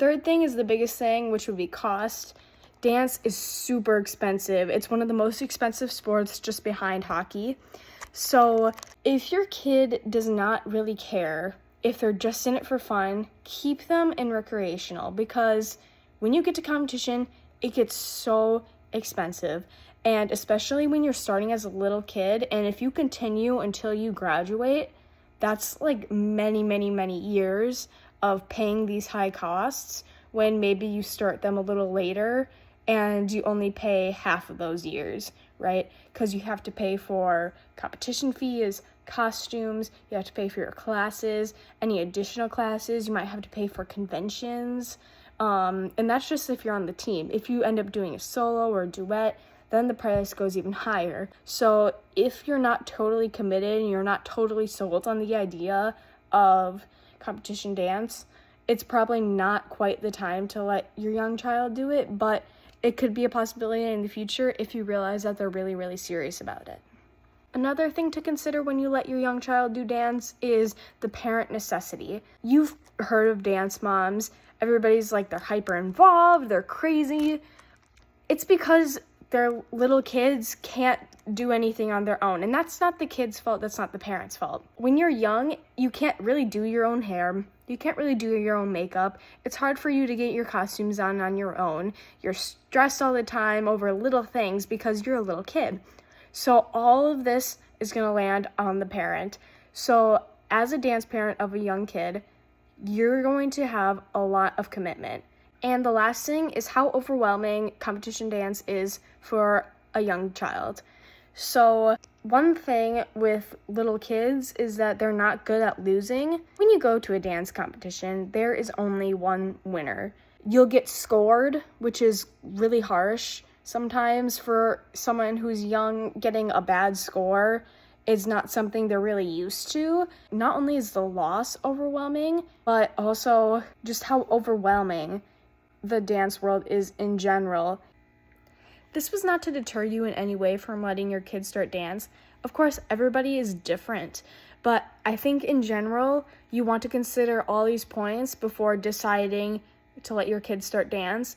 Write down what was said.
third thing is the biggest thing, which would be cost. Dance is super expensive. It's one of the most expensive sports just behind hockey. So if your kid does not really care, if they're just in it for fun, keep them in recreational, because when you get to competition, it gets so expensive. And especially when you're starting as a little kid, and if you continue until you graduate, that's like many, many, many years of paying these high costs when maybe you start them a little later and you only pay half of those years, right? Because you have to pay for competition fees, costumes, you have to pay for your classes, any additional classes, you might have to pay for conventions, and that's just if you're on the team. If you end up doing a solo or a duet, then the price goes even higher. So if you're not totally committed and you're not totally sold on the idea of competition dance, it's probably not quite the time to let your young child do it, but it could be a possibility in the future if you realize that they're really, really serious about it. Another thing to consider when you let your young child do dance is the parent necessity. You've heard of dance moms. Everybody's like, they're hyper involved, they're crazy. It's because their little kids can't do anything on their own. And that's not the kid's fault, that's not the parent's fault. When you're young, you can't really do your own hair. You can't really do your own makeup. It's hard for you to get your costumes on your own. You're stressed all the time over little things because you're a little kid. So all of this is going to land on the parent. So as a dance parent of a young kid, you're going to have a lot of commitment. And the last thing is how overwhelming competition dance is for a young child. So one thing with little kids is that they're not good at losing. When you go to a dance competition, there is only one winner. You'll get scored, which is really harsh. Sometimes for someone who's young, getting a bad score is not something they're really used to. Not only is the loss overwhelming, but also just how overwhelming the dance world is in general. This was not to deter you in any way from letting your kids start dance. Of course, everybody is different, but I think in general, you want to consider all these points before deciding to let your kids start dance.